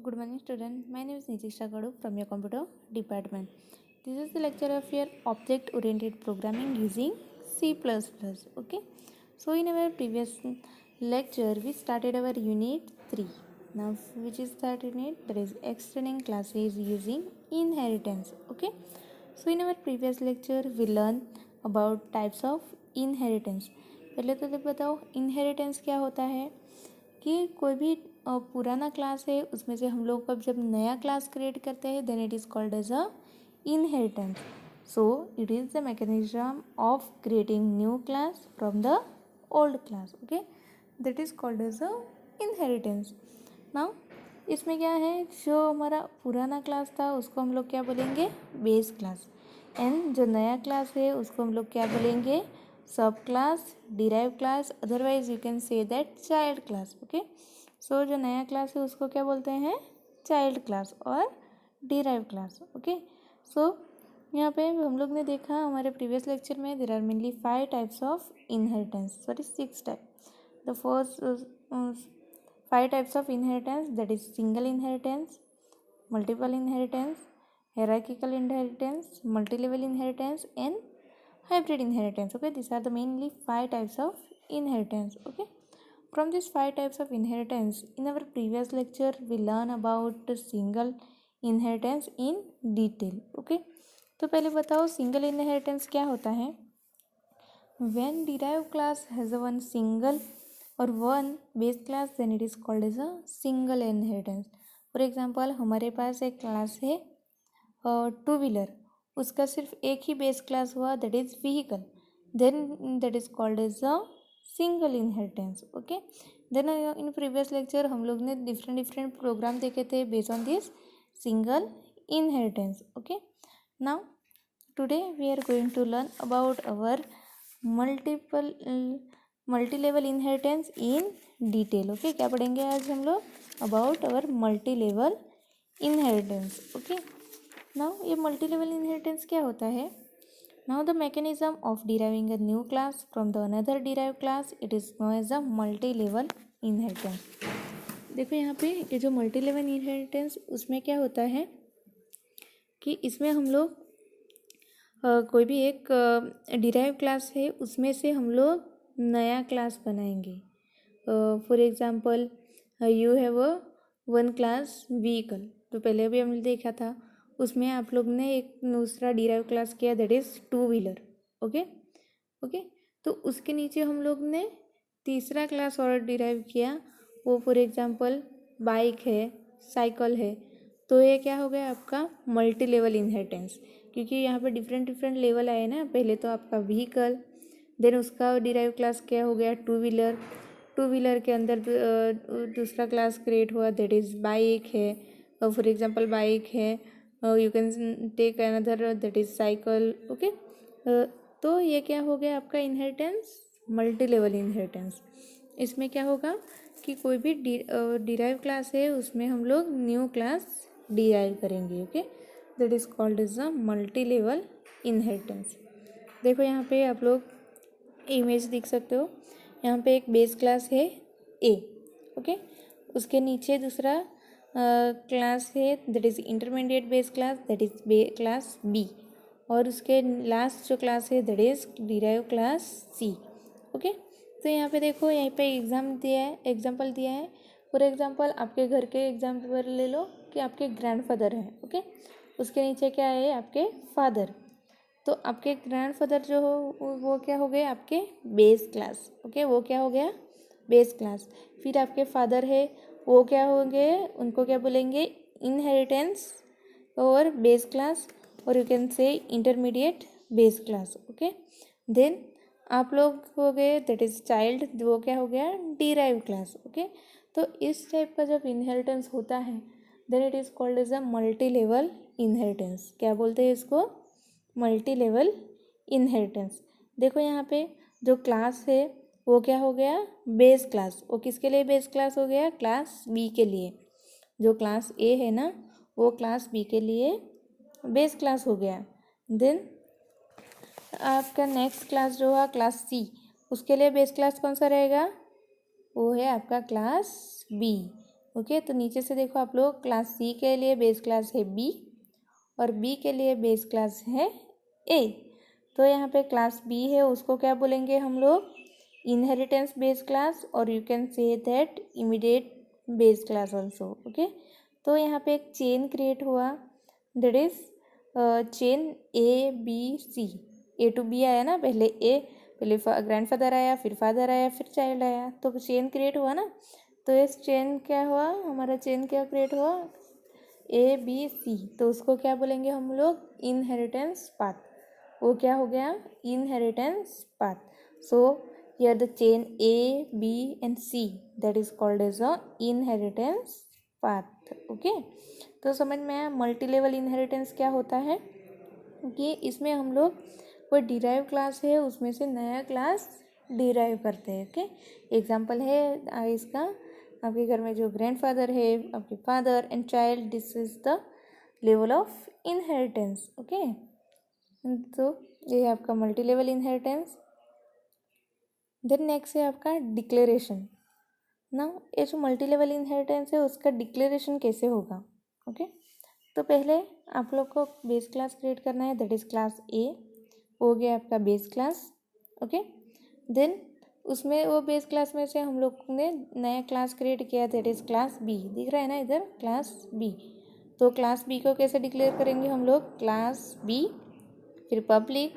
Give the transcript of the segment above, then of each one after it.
Good morning, student. My name is Nitisha Gadu from your computer department. This is the lecture of your object-oriented programming using C++. Okay. So in our previous lecture, we started our unit 3. Now, which is that unit? That is extending classes using inheritance. Okay. So in our previous lecture, we learned about types of inheritance. पहले तो बताओ inheritance क्या होता है कि कोई भी पुराना क्लास है उसमें से हम लोग अब जब नया क्लास क्रिएट करते हैं then it is called as a inheritance. So it is the mechanism of creating new class from the old class. Okay, that is called as a inheritance. Now इसमें क्या है, जो हमारा पुराना क्लास था उसको हम लोग क्या बोलेंगे, बेस क्लास. एंड जो नया क्लास है उसको हम लोग क्या बोलेंगे, sub class, derive class, otherwise you can say that child class. Okay, so जो नया क्लास है उसको क्या बोलते हैं, चाइल्ड क्लास और डिराइव क्लास. ओके, सो यहाँ पे हम लोग ने देखा हमारे प्रीवियस लेक्चर में there are mainly 5 types of inheritance, sorry 6 type. The first 5 types of inheritance, that is single inheritance, multiple inheritance, hierarchical inheritance, multi-level inheritance and hybrid inheritance. Okay, these are the mainly 5 types of inheritance. Okay, from these 5 types of inheritance, in our previous lecture we learn about single inheritance in detail. Okay, तो पहले बताओ single inheritance क्या होता है. when derived class has a one single or one base class then it is called as a single inheritance. for example हमारे पास एक class है two wheeler, उसका सिर्फ एक ही बेस क्लास हुआ that is vehicle, then that is called as a single inheritance. Okay, then in previous lecture हम लोग ने डिफरेंट प्रोग्राम देखे थे based on this single inheritance. Okay, now today we are going to learn about our multi level inheritance in detail. Okay, क्या पढ़ेंगे आज हम लोग, about our multi level inheritance. Okay, now ये मल्टी लेवल इनहेरिटेंस क्या होता है. Now the mechanism of deriving a new class from the another derive class, it is known as a multi level inheritance. देखो यहाँ पे ये जो multi level inheritance उसमें क्या होता है कि इसमें हम लोग कोई भी एक डिराइव क्लास है उसमें से हम लोग नया क्लास बनाएंगे. For example you have a one class vehicle, तो पहले भी हमने देखा था उसमें आप लोग ने एक दूसरा डिराइव क्लास किया that is two wheeler. Okay, तो उसके नीचे हम लोग ने तीसरा क्लास और डिराइव किया, वो फॉर एग्जांपल बाइक है, साइकिल है, तो ये क्या हो गया आपका मल्टी लेवल इनहेरिटेंस, क्योंकि यहाँ पे डिफरेंट लेवल आए ना. पहले तो आपका व्हीकल, देन उसका डिराइव क्लास क्या हो गया टू व्हीलर, टू व्हीलर के अंदर दूसरा क्लास क्रिएट हुआ दैट इज़ बाइक है, फॉर एग्जांपल बाइक है, you can take another that is cycle. Okay, तो ये क्या हो गया आपका इनहेरिटेंस, मल्टी लेवल इनहेरिटेंस. इसमें क्या होगा कि कोई भी डिराइव क्लास है उसमें हम लोग न्यू क्लास डिराइव करेंगे. Okay, that is called as a multi level inheritance. देखो यहाँ पे आप लोग इमेज देख सकते हो, यहाँ पे एक बेस क्लास है ए. ओके, उसके नीचे दूसरा क्लास है that is intermediate base class that is class B, और उसके लास्ट जो क्लास है that is derive class C. Okay, तो यहाँ पे देखो यहाँ पे एग्जाम्पल दिया है. फॉर एग्जाम्पल आपके घर के एग्जाम्पल ले लो कि आपके ग्रैंडफादर हैं. ओके, उसके नीचे क्या है आपके फादर, तो आपके ग्रैंडफादर जो हो वो क्या हो गए आपके बेस क्लास. ओके, वो क्या हो गया बेस क्लास. फिर आपके फादर है वो क्या होंगे, उनको क्या बोलेंगे इनहेरिटेंस और बेस क्लास, और you can say intermediate base class. Okay, then आप लोग हो गए दैट इज़ चाइल्ड, वो क्या हो गया डिराइव क्लास. ओके, तो इस टाइप का जब इनहेरिटेंस होता है then it is called as a multi level inheritance. क्या बोलते हैं इसको, मल्टी लेवल इनहेरिटेंस. देखो यहाँ पे जो क्लास है वो क्या हो गया बेस क्लास, वो किसके लिए बेस क्लास हो गया, क्लास बी के लिए. जो क्लास ए है ना वो क्लास बी के लिए बेस क्लास हो गया. देन आपका नेक्स्ट क्लास जो हुआ क्लास सी, उसके लिए बेस क्लास कौन सा रहेगा, वो है आपका क्लास बी. ओके, तो नीचे से देखो आप लोग, क्लास सी के लिए बेस क्लास है बी और बी के लिए बेस क्लास है ए। तो यहाँ पे क्लास बी है, उसको क्या बोलेंगे हम लोग, इनहेरिटेंस बेस क्लास, और you can say that immediate base class also. Okay, तो यहाँ पे एक चेन क्रिएट हुआ, that is chain A B C. A to B आया ना, पहले ग्रैंडफादर आया, फिर फादर आया, फिर चाइल्ड आया, तो चेन क्रिएट हुआ ना। तो इस चेन क्या हुआ, हमारा चेन क्या क्रिएट हुआ, ए बी सी, तो उसको क्या बोलेंगे हम लोग, इनहेरिटेंस पाथ। वो क्या हो गया, inheritance path. So here the chain A B and C, that is called as a inheritance path. Okay, तो समझ में आया मल्टी लेवल इनहेरिटेंस क्या होता है, कि इसमें हम लोग कोई डिराइव क्लास है उसमें से नया क्लास डिराइव करते हैं। ओके, एग्जाम्पल है इसका, आपके घर में जो ग्रैंडफादर है, आपके father and child, this is the level of inheritance. Okay, तो ये है आपका multi level inheritance. Then next है आपका डिक्लेरेशन। ना ये जो मल्टी लेवल इनहेरिटेंस है उसका डिक्लेरेशन कैसे होगा। ओके, तो पहले आप लोग को बेस क्लास क्रिएट करना है, दैट इज क्लास ए, हो गया आपका बेस क्लास। ओके, देन उसमें वो बेस क्लास में से हम लोग ने नया क्लास क्रिएट किया, दैट इज क्लास बी, दिख रहा है ना इधर, क्लास बी। तो क्लास बी को कैसे डिक्लेयर करेंगे हम लोग, क्लास बी, फिर पब्लिक,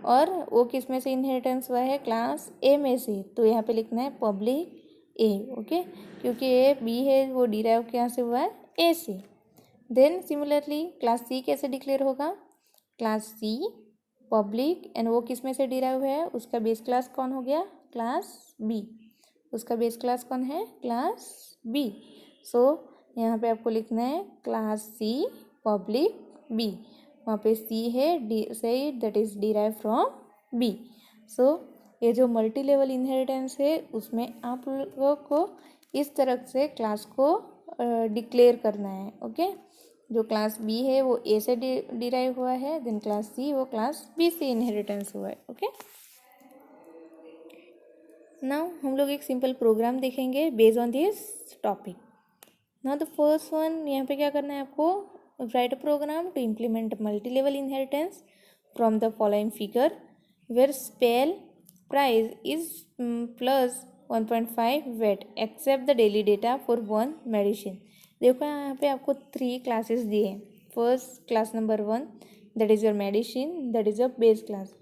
और वो किस में से इनहेरिटेंस हुआ है, क्लास ए में से, तो यहाँ पे लिखना है पब्लिक ए। ओके, क्योंकि ए बी है वो डिराइव क्या से हुआ है, ए से। देन सिमिलरली क्लास सी कैसे डिक्लेयर होगा, क्लास सी पब्लिक, एंड वो किस में से डिराइव है, उसका बेस क्लास कौन हो गया, क्लास बी, उसका बेस क्लास कौन है, क्लास बी। सो यहाँ पे आपको लिखना है क्लास सी पब्लिक बी, वहाँ पे सी है सही, that is derive from B. So ये जो मल्टी लेवल इनहेरिटेंस है उसमें आप लोगों को इस तरह से क्लास को डिक्लेयर करना है। ओके, जो क्लास बी है वो ए से डिराइव हुआ है, देन क्लास सी वो क्लास बी से इनहेरिटेंस हुआ है। ओके, नाउ हम लोग एक सिंपल प्रोग्राम देखेंगे based on this topic. Now the first one, यहाँ पे क्या करना है आपको, write a program to implement multi level inheritance from the following figure where spell price is plus 1.5 VAT accept the daily data for one medicine. देखो यहाँ पे आपको 3 क्लासेस दिए हैं। First class number 1, that is your medicine, that is your base class.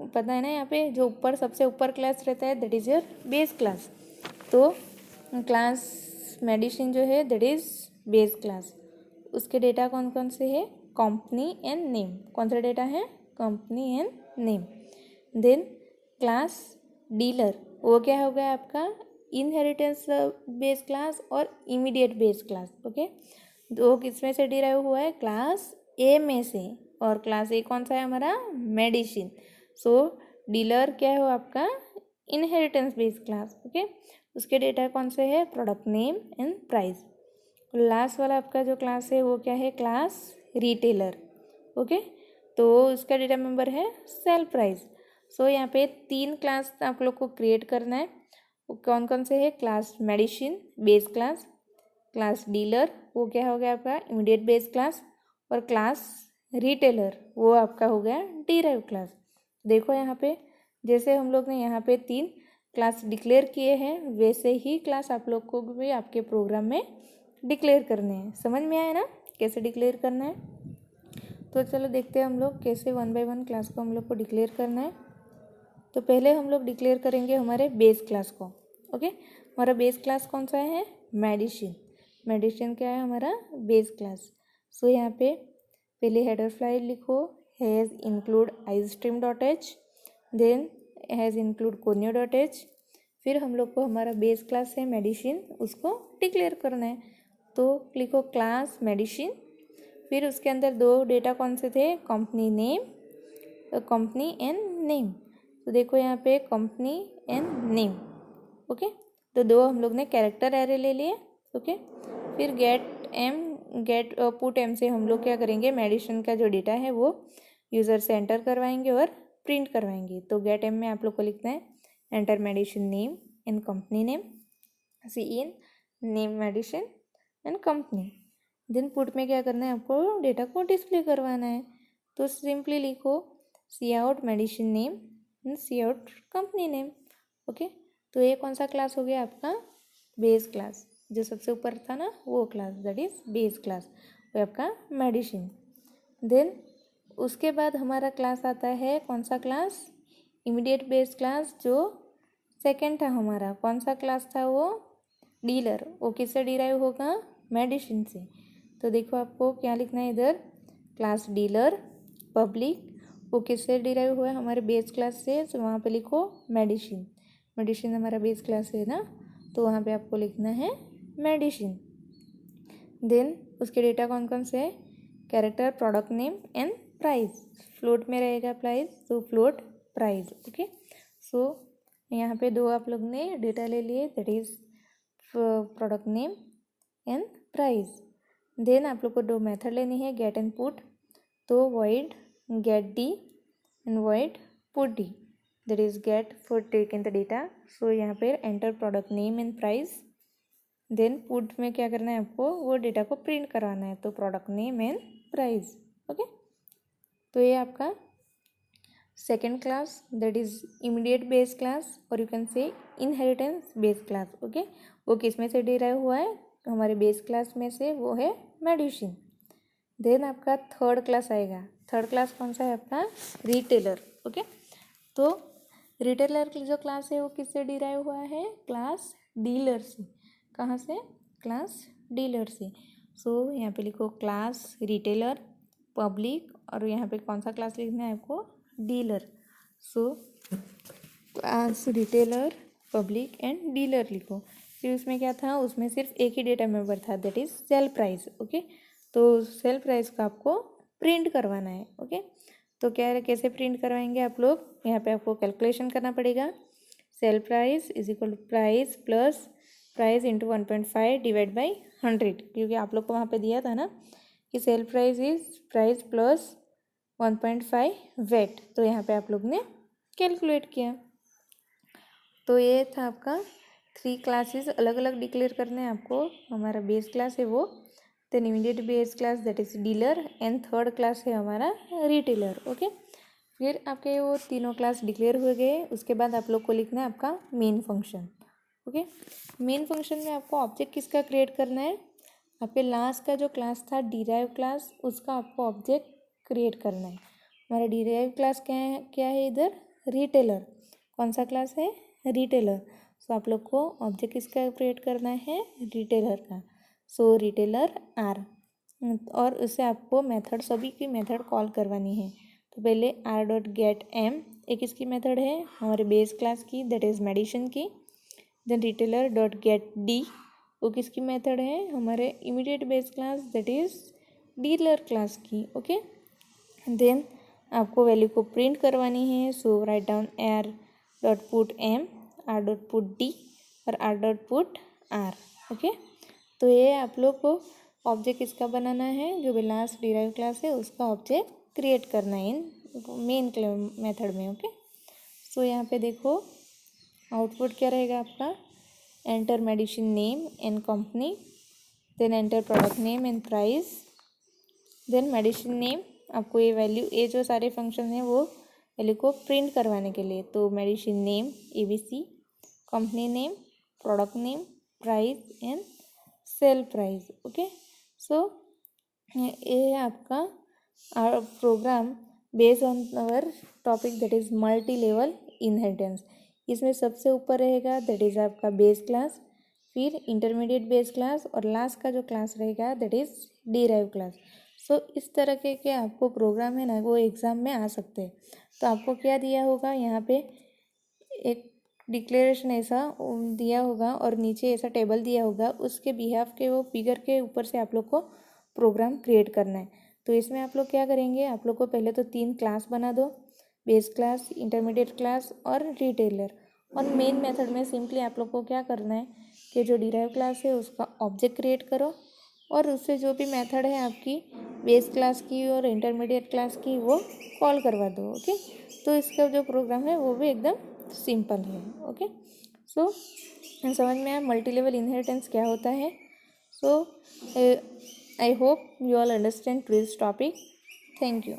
पता है ना, यहाँ पे जो ऊपर सबसे ऊपर क्लास रहता है that is your base class. तो क्लास मेडिसिन जो है दैट इज़ बेस क्लास, उसके डेटा कौन कौन से है, कंपनी एंड नेम। कौन सा डेटा है, company and name. Then class dealer, वो क्या हो गया आपका, इनहेरिटेंस बेस क्लास और इमीडिएट बेस क्लास। ओके, दो किस में से डिराइव हुआ है, क्लास ए में से, और क्लास ए कौन सा है हमारा, मेडिसिन। सो डीलर क्या है आपका, इनहेरिटेंस बेस क्लास। ओके, उसके डेटा कौन से है, product name and price. Last वाला आपका जो क्लास है वो क्या है, क्लास रिटेलर। ओके, तो उसका डेटा मेंबर है सेल प्राइस। सो यहाँ पे 3 क्लास आप लोग को क्रिएट करना है। कौन कौन से है, class medicine base class, class dealer वो क्या हो गया आपका इमीडिएट बेस क्लास, और क्लास रिटेलर वो आपका हो गया डिराइव क्लास। देखो यहाँ पे जैसे हम लोग ने यहाँ पे 3 क्लास डिक्लेयर किए हैं, वैसे ही क्लास आप लोग को भी आपके प्रोग्राम में डिक्लेयर करने हैं। समझ में आया ना कैसे डिक्लेयर करना है। तो चलो देखते हैं हम लोग कैसे 1 बाय 1 क्लास को हम लोग को डिक्लेयर करना है। तो पहले हम लोग डिक्लेयर करेंगे हमारे बेस क्लास को। ओके, हमारा बेस क्लास कौन सा है, मेडिसिन। मेडिसिन क्या है हमारा बेस क्लास। सो यहाँ पे पहले हेडर फाइल लिखो, hash include iostream.h, then hash include conio.h। फिर हम लोग को हमारा बेस क्लास है मेडिसिन, उसको डिक्लेयर करना है। तो लिखो क्लास मेडिसिन, फिर उसके अंदर 2 डेटा कौन से थे, company name, company and name. तो देखो यहाँ पे कंपनी एंड नेम। ओके, तो 2 हम लोग ने कैरेक्टर एरे ले लिए। ओके, फिर गेट पुट एम से हम लोग क्या करेंगे, मेडिसिन का जो डेटा है वो यूज़र से एंटर करवाएंगे और प्रिंट करवाएंगे। तो गेट एम में आप लोग को लिखना है enter medicine name and company name, cin name medicine and company. Then put में क्या करना है, आपको डेटा को डिस्प्ले करवाना है। तो सिंपली लिखो cout medicine name and cout company name. Okay, तो ये कौन सा क्लास हो गया आपका, बेस क्लास। जो सबसे ऊपर था ना वो class, that is base class, वो आपका मेडिसिन। देन उसके बाद हमारा क्लास आता है कौन सा क्लास, इमीडिएट बेस क्लास, जो सेकंड था हमारा। कौन सा क्लास था वो, डीलर। वो किससे डिराइव होगा, मेडिसिन से। तो देखो आपको क्या लिखना है इधर, क्लास डीलर पब्लिक, वो किससे डिराइव हुआ है, हमारे बेस क्लास से। तो वहाँ पे लिखो मेडिसिन। मेडिसिन हमारा बेस क्लास है ना, तो वहाँ पे आपको लिखना है मेडिसिन। देन उसके डेटा कौन कौन से है, character, product name and price. Float में रहेगा प्राइस, तो फ्लोट प्राइस। ओके, सो यहाँ पे दो आप लोग ने डेटा ले लिए, that is product name and price. Then आप लोग को दो मेथड लेनी है, गेट एंड पुट। तो void get d and void put d, that is get for taken the data। so यहाँ पे enter product name and price। Then put में क्या करना है आपको, वो डेटा को प्रिंट करवाना है, तो product name and price. Okay, तो ये आपका second class, that is immediate base class, और you can say inheritance base class. Okay, वो किस में से डिराइव हुआ है, हमारे बेस क्लास में से, वो है मेडिसिन। देन आपका थर्ड क्लास आएगा। थर्ड क्लास कौन सा है आपका, रिटेलर। ओके, तो रिटेलर की जो क्लास है वो किससे डिराइव हुआ है, क्लास डीलर से। कहाँ से, क्लास डीलर से। सो यहाँ पे लिखो क्लास रिटेलर पब्लिक, और यहाँ पे कौन सा क्लास लिखना है आपको, dealer. So class retailer public and dealer लिखो। फिर उसमें क्या था, उसमें सिर्फ एक ही डेटा मेंबर था, that is cell price. Okay, तो सेल प्राइस का आपको प्रिंट करवाना है। ओके, तो क्या कैसे प्रिंट करवाएंगे आप लोग, यहाँ पे आपको कैलकुलेशन करना पड़ेगा। Sell price is equal to price plus price into 1.5 divide by 100, क्योंकि आप लोग को वहाँ पे दिया था ना कि sell price is price plus 1.5 VAT, तो यहाँ पे आप लोग ने कैलकुलेट किया। तो ये था आपका 3 क्लासेस अलग अलग डिक्लेयर करने हैं आपको। हमारा बेस क्लास है वो, then immediate base class that is dealer, and third class है हमारा रिटेलर। ओके, फिर आपके वो तीनों क्लास डिक्लेयर हो गए। उसके बाद आप लोग को लिखना है आपका main function. Okay, main function में आपको ऑब्जेक्ट किसका क्रिएट करना है, आपके लास्ट का जो क्लास था डिराइव क्लास, उसका आपको ऑब्जेक्ट क्रिएट करना है। हमारा डिराइव क्लास क्या है इधर, रिटेलर। कौन सा क्लास है, रिटेलर। सो आप लोग को ऑब्जेक्ट किसका क्रिएट करना है, रिटेलर का। सो रिटेलर आर, और उससे आपको मेथड, सभी की मेथड कॉल करवानी है। तो पहले आर डॉट गेट एम एक इसकी मेथड है हमारे बेस क्लास की, दैट इज मेडिसिन की। Then retailer dot get D, वो किसकी मेथड है, हमारे immediate base class, that is dealer class की। ओके, देन आपको वैल्यू को प्रिंट करवानी है। So write down R dot put M, R dot put D और R dot put R. Okay, तो ये आप लोग को ऑब्जेक्ट इसका बनाना है, जो भी लास्ट डिराइव क्लास है उसका ऑब्जेक्ट क्रिएट करना है इन मेन मेथड में। ओके, सो यहाँ पे देखो आउटपुट क्या रहेगा आपका, enter medicine name and company, then enter product name and price. Then medicine name, आपको ये वैल्यू, ये जो सारे फंक्शन हैं वो वैल्यू को प्रिंट करवाने के लिए, तो medicine name ABC, company name, product name, price and sale price. Okay, so ये है आपका program based on our topic, that is multi level inheritance. इसमें सबसे ऊपर रहेगा दैट इज आपका बेस क्लास, फिर इंटरमीडिएट बेस क्लास, और लास्ट का जो क्लास रहेगा that is derive class. So इस तरह के आपको प्रोग्राम है ना, वो एग्ज़ाम में आ सकते हैं। तो आपको क्या दिया होगा, यहाँ पे एक डिक्लेरेशन ऐसा दिया होगा और नीचे ऐसा टेबल दिया होगा, उसके बिहाफ के वो फिगर के ऊपर से आप लोग को प्रोग्राम क्रिएट करना है। तो इसमें आप लोग क्या करेंगे, आप लोग को पहले तो 3 क्लास बना दो, बेस क्लास, इंटरमीडिएट क्लास और रिटेलर। और मेन मेथड में सिंपली आप लोग को क्या करना है कि जो डिराइव क्लास है उसका ऑब्जेक्ट क्रिएट करो, और उससे जो भी मेथड है आपकी बेस क्लास की और इंटरमीडिएट क्लास की वो कॉल करवा दो। ओके, तो इसका जो प्रोग्राम है वो भी एकदम सिंपल है। ओके, सो समझ में आया मल्टी लेवल इनहेरिटेंस क्या होता है. So I hope you all understand today's topic. Thank you.